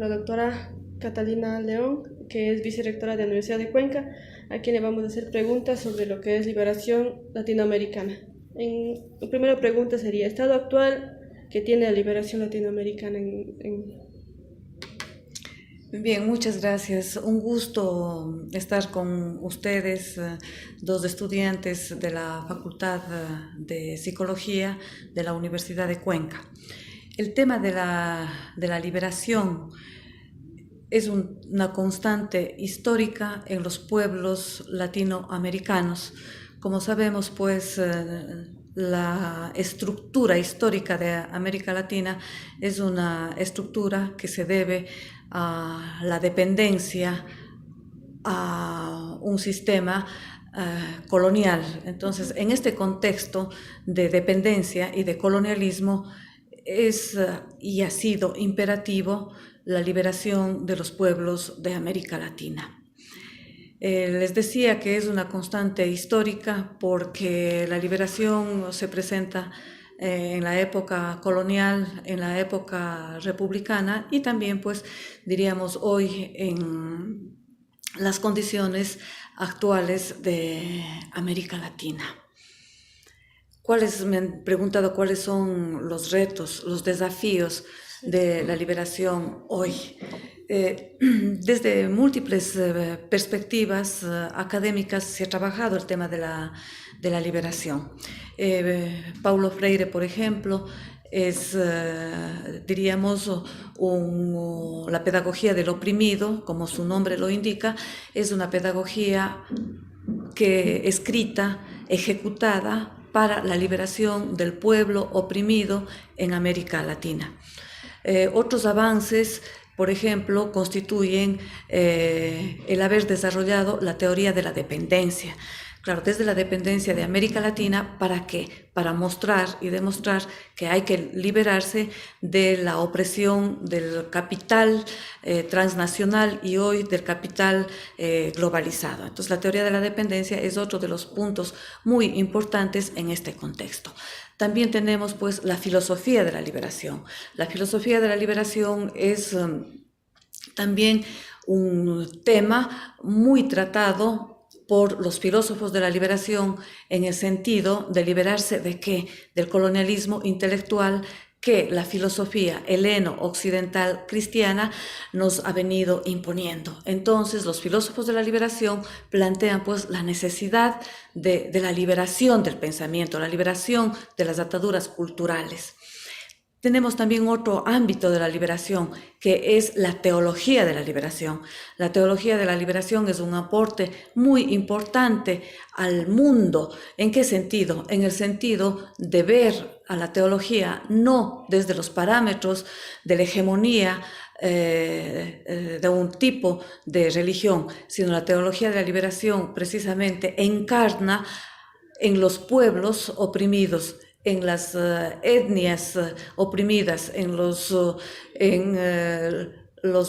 la doctora Catalina León, que es vicerrectora de la Universidad de Cuenca, a quien le vamos a hacer preguntas sobre lo que es liberación latinoamericana. La primera pregunta sería, ¿estado actual que tiene la liberación latinoamericana Bien, muchas gracias. Un gusto estar con ustedes, dos estudiantes de la Facultad de Psicología de la Universidad de Cuenca. El tema de la liberación es una constante histórica en los pueblos latinoamericanos. Como sabemos, pues, la estructura histórica de América Latina es una estructura que se debe a la dependencia a un sistema colonial. Entonces, en este contexto de dependencia y de colonialismo es y ha sido imperativo la liberación de los pueblos de América Latina. Les decía que es una constante histórica porque la liberación se presenta en la época colonial, en la época republicana y también, pues, diríamos hoy en las condiciones actuales de América Latina. Me han preguntado cuáles son los retos, los desafíos de la liberación hoy. Desde múltiples perspectivas académicas se ha trabajado el tema de la liberación. Paulo Freire, por ejemplo, es, diríamos, la pedagogía del oprimido, como su nombre lo indica, es una pedagogía escrita, ejecutada para la liberación del pueblo oprimido en América Latina. Otros avances, por ejemplo, constituyen el haber desarrollado la teoría de la dependencia. Claro, desde la dependencia de América Latina, ¿para qué? Para mostrar y demostrar que hay que liberarse de la opresión del capital transnacional y hoy del capital globalizado. Entonces, la teoría de la dependencia es otro de los puntos muy importantes en este contexto. También tenemos, pues, la filosofía de la liberación. La filosofía de la liberación es también un tema muy tratado por los filósofos de la liberación en el sentido de liberarse ¿de qué? Del colonialismo intelectual que la filosofía heleno-occidental cristiana nos ha venido imponiendo. Entonces, los filósofos de la liberación plantean, pues, la necesidad de la liberación del pensamiento, la liberación de las ataduras culturales. Tenemos también otro ámbito de la liberación, que es la teología de la liberación. La teología de la liberación es un aporte muy importante al mundo. ¿En qué sentido? En el sentido de ver a la teología no desde los parámetros de la hegemonía de un tipo de religión, sino la teología de la liberación precisamente encarna en los pueblos oprimidos, en las etnias oprimidas, en los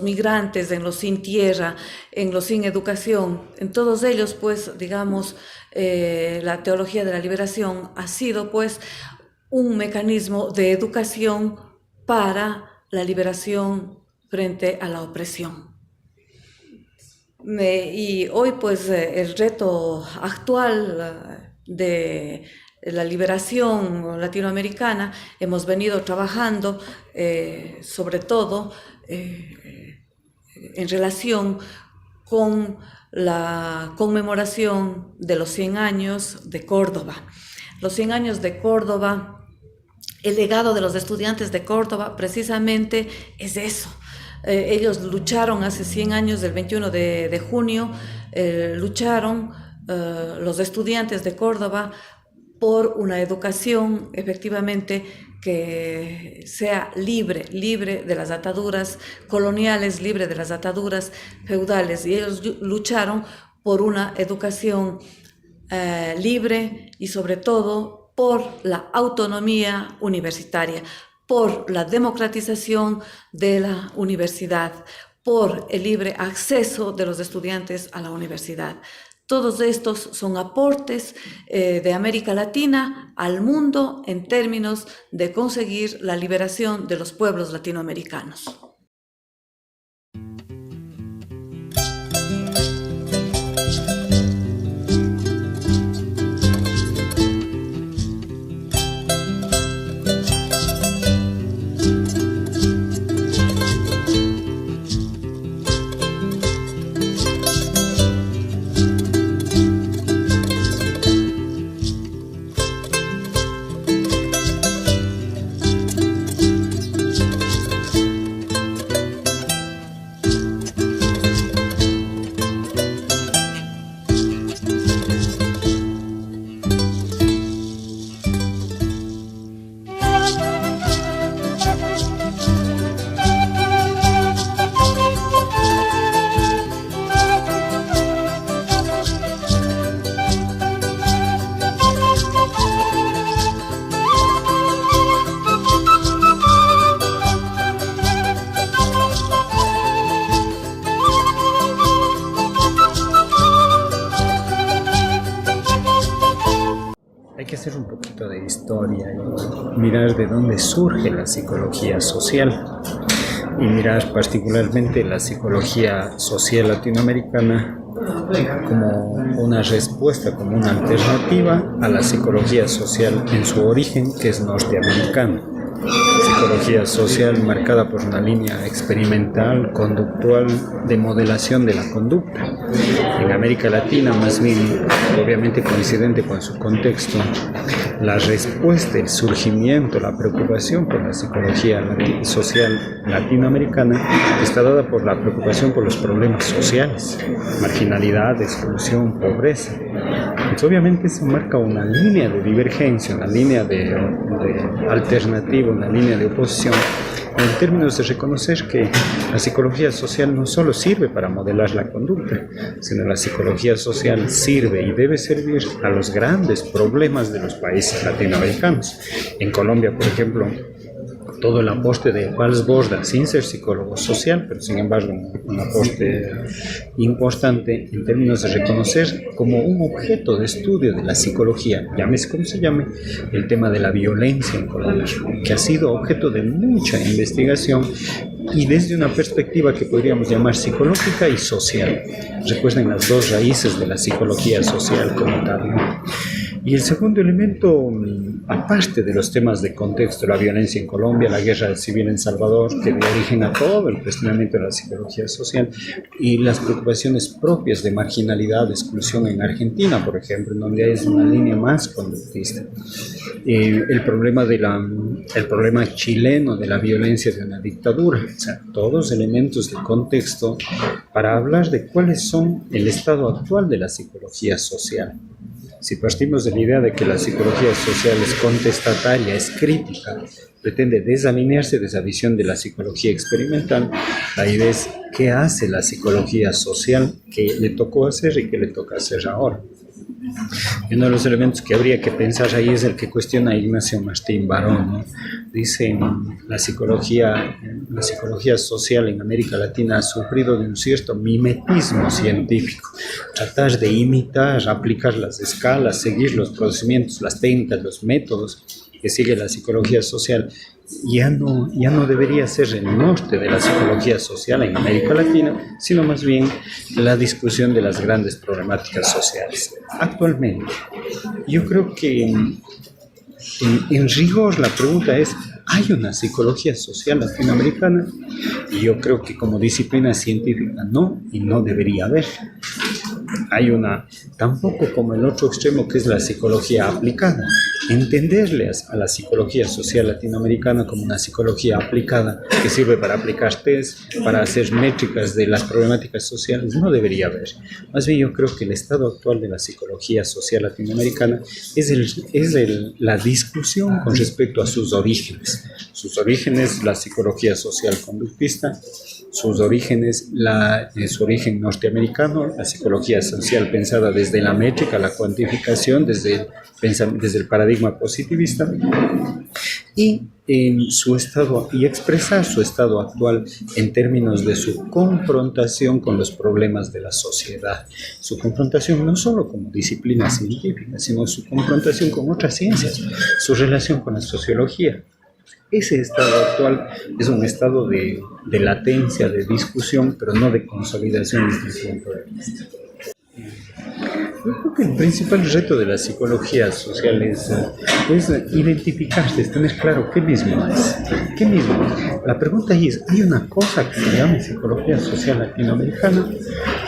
migrantes, en los sin tierra, en los sin educación, en todos ellos, pues, digamos, la teología de la liberación ha sido, pues, un mecanismo de educación para la liberación frente a la opresión. Y hoy, pues, el reto actual de la liberación latinoamericana, hemos venido trabajando sobre todo en relación con la conmemoración de los 100 años de Córdoba. Los 100 años de Córdoba, el legado de los estudiantes de Córdoba precisamente es eso. Ellos lucharon hace 100 años, del 21 de junio, lucharon los estudiantes de Córdoba por una educación efectivamente que sea libre de las ataduras coloniales, libre de las ataduras feudales. Y ellos lucharon por una educación libre y sobre todo por la autonomía universitaria, por la democratización de la universidad, por el libre acceso de los estudiantes a la universidad. Todos estos son aportes de América Latina al mundo en términos de conseguir la liberación de los pueblos latinoamericanos. que hacer un poquito de historia y mirar de dónde surge la psicología social y mirar particularmente la psicología social latinoamericana como una respuesta, como una alternativa a la psicología social en su origen, que es norteamericana. Psicología social marcada por una línea experimental, conductual, de modelación de la conducta. En América Latina, más bien, obviamente coincidente con su contexto, la respuesta, el surgimiento, la preocupación por la psicología social latinoamericana está dada por la preocupación por los problemas sociales, marginalidad, exclusión, pobreza. Pues obviamente eso marca una línea de divergencia, una línea de alternativa, una línea de oposición, en términos de reconocer que la psicología social no solo sirve para modelar la conducta, sino la psicología social sirve y debe servir a los grandes problemas de los países latinoamericanos. En Colombia, por ejemplo, todo el aporte de Valls Borda, sin ser psicólogo social, pero sin embargo un aporte importante en términos de reconocer como un objeto de estudio de la psicología, llámese como se llame, el tema de la violencia en Colombia, que ha sido objeto de mucha investigación y desde una perspectiva que podríamos llamar psicológica y social. Recuerden las dos raíces de la psicología social como tal, ¿no? Y el segundo elemento, aparte de los temas de contexto, la violencia en Colombia, la guerra civil en Salvador, que dio origen a todo el cuestionamiento de la psicología social, y las preocupaciones propias de marginalidad, de exclusión en Argentina, por ejemplo, en donde hay una línea más conductista. El problema chileno de la violencia de una dictadura, o sea, todos elementos de contexto para hablar de cuáles son el estado actual de la psicología social. Si partimos de la idea de que la psicología social es contestataria, es crítica, pretende desalinearse de esa visión de la psicología experimental, la idea es qué hace la psicología social, qué le tocó hacer y qué le toca hacer ahora. Y uno de los elementos que habría que pensar ahí es el que cuestiona Ignacio Martín Barón, ¿no? Dice, la psicología social en América Latina ha sufrido de un cierto mimetismo científico. Tratar de imitar, aplicar las escalas, seguir los procedimientos, las técnicas, los métodos que sigue la psicología social, ya no debería ser el norte de la psicología social en América Latina, sino más bien la discusión de las grandes problemáticas sociales. Actualmente, yo creo que en rigor la pregunta es, ¿hay una psicología social latinoamericana? Y yo creo que como disciplina científica no, y no debería haber. Hay tampoco como el otro extremo, que es la psicología aplicada. Entenderles a la psicología social latinoamericana como una psicología aplicada que sirve para aplicar test, para hacer métricas de las problemáticas sociales, no debería haber. Más bien yo creo que el estado actual de la psicología social latinoamericana es la discusión con respecto a sus orígenes. Sus orígenes, la psicología social conductista, su origen norteamericano, la psicología social pensada desde la métrica, la cuantificación, desde el paradigma positivista, y expresar su estado actual en términos de su confrontación con los problemas de la sociedad. Su confrontación no solo como disciplina científica, sino su confrontación con otras ciencias, su relación con la sociología. Ese estado actual es un estado de latencia, de discusión, pero no de consolidación desde mi punto de vista. Yo creo que el principal reto de la psicología social es identificarse, es tener claro qué mismo es. ¿Qué mismo es? La pregunta ahí es, ¿hay una cosa que se llama psicología social latinoamericana?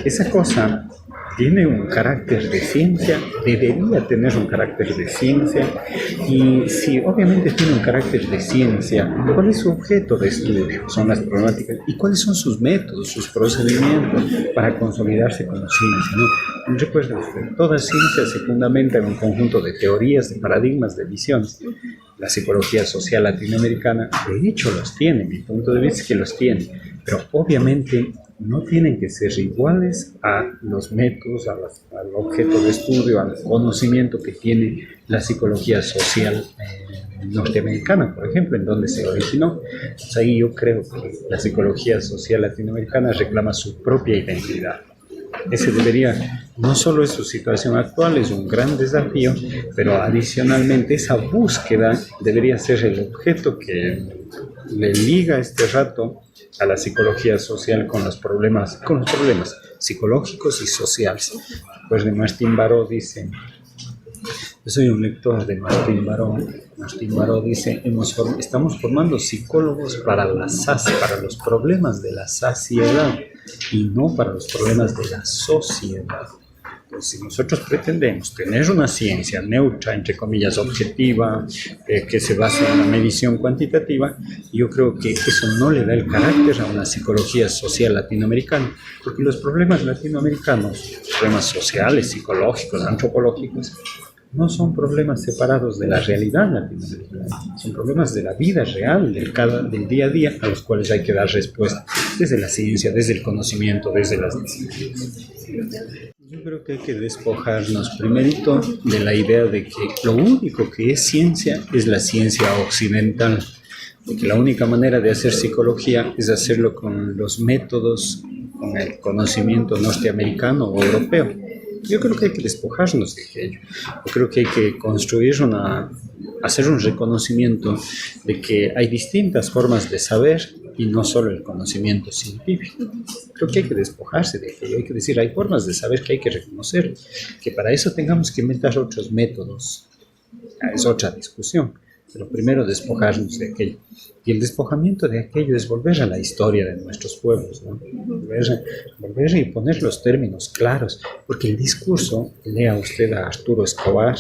Esa cosa tiene un carácter de ciencia, debería tener un carácter de ciencia, y si obviamente tiene un carácter de ciencia, ¿cuál es su objeto de estudio? Son las problemáticas, y cuáles son sus métodos, sus procedimientos para consolidarse como ciencia, ¿no? Recuerden ustedes, toda ciencia se fundamenta en un conjunto de teorías, de paradigmas, de visiones. La psicología social latinoamericana, de hecho, los tiene, mi punto de vista es que los tiene, pero obviamente no tienen que ser iguales a los métodos, al objeto de estudio, al conocimiento que tiene la psicología social norteamericana, por ejemplo, en donde se originó. Entonces ahí yo creo que la psicología social latinoamericana reclama su propia identidad. Ese debería, no solo es su situación actual, es un gran desafío, pero adicionalmente esa búsqueda debería ser el objeto que le liga este rato a la psicología social con los problemas psicológicos y sociales. Pues de Martín Baró dice, yo soy un lector de Martín Baró. Martín Baró dice, estamos formando psicólogos para los problemas de la saciedad y no para los problemas de la sociedad. Entonces, si nosotros pretendemos tener una ciencia neutra, entre comillas, objetiva, que se base en la medición cuantitativa, yo creo que eso no le da el carácter a una psicología social latinoamericana, porque los problemas latinoamericanos, problemas sociales, psicológicos, antropológicos, no son problemas separados de la realidad latinoamericana, son problemas de la vida real, del día a día, a los cuales hay que dar respuesta desde la ciencia, desde el conocimiento, desde las disciplinas. Yo creo que hay que despojarnos primerito de la idea de que lo único que es ciencia es la ciencia occidental, porque la única manera de hacer psicología es hacerlo con los métodos, con el conocimiento norteamericano o europeo. Yo creo que hay que despojarnos de aquello. Yo creo que hay que hacer un reconocimiento de que hay distintas formas de saber y no solo el conocimiento científico. Creo que hay que despojarse de aquello. Hay que decir, hay formas de saber que hay que reconocer, que para eso tengamos que inventar otros métodos. Es otra discusión. Pero primero despojarnos de aquello. Y el despojamiento de aquello es volver a la historia de nuestros pueblos, ¿no? Volver y poner los términos claros, porque el discurso, lea usted a Arturo Escobar,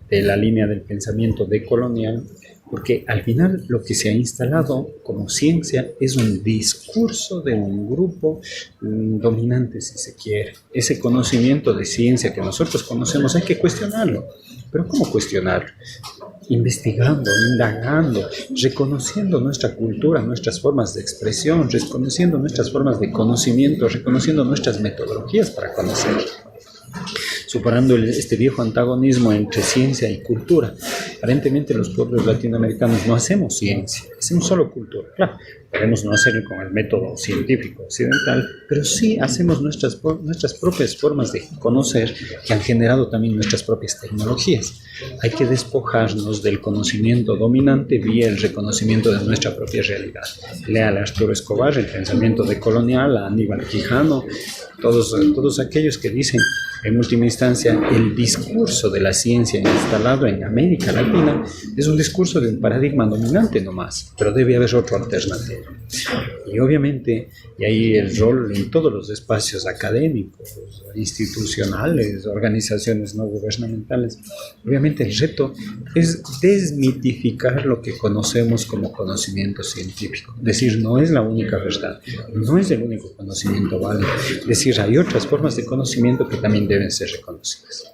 de la línea del pensamiento decolonial, porque al final lo que se ha instalado como ciencia es un discurso de un grupo dominante, si se quiere. Ese conocimiento de ciencia que nosotros conocemos hay que cuestionarlo. ¿Pero cómo cuestionarlo? Investigando, indagando, reconociendo nuestra cultura, nuestras formas de expresión, reconociendo nuestras formas de conocimiento, reconociendo nuestras metodologías para conocer, superando este viejo antagonismo entre ciencia y cultura. Aparentemente los pueblos latinoamericanos no hacemos ciencia, hacemos solo cultura. Claro, podemos no hacerlo con el método científico occidental, pero sí hacemos nuestras propias formas de conocer que han generado también nuestras propias tecnologías. Hay que despojarnos del conocimiento dominante vía el reconocimiento de nuestra propia realidad. Lea a Arturo Escobar, el pensamiento decolonial, a Aníbal Quijano, todos aquellos que dicen, en última instancia, el discurso de la ciencia instalado en América Latina es un discurso de un paradigma dominante nomás, pero debe haber otro alternativo. Y obviamente, y ahí el rol en todos los espacios académicos, institucionales, organizaciones no gubernamentales, obviamente el reto es desmitificar lo que conocemos como conocimiento científico. Decir, no es la única verdad, no es el único conocimiento válido. Decir, hay otras formas de conocimiento que también deben ser reconocidas.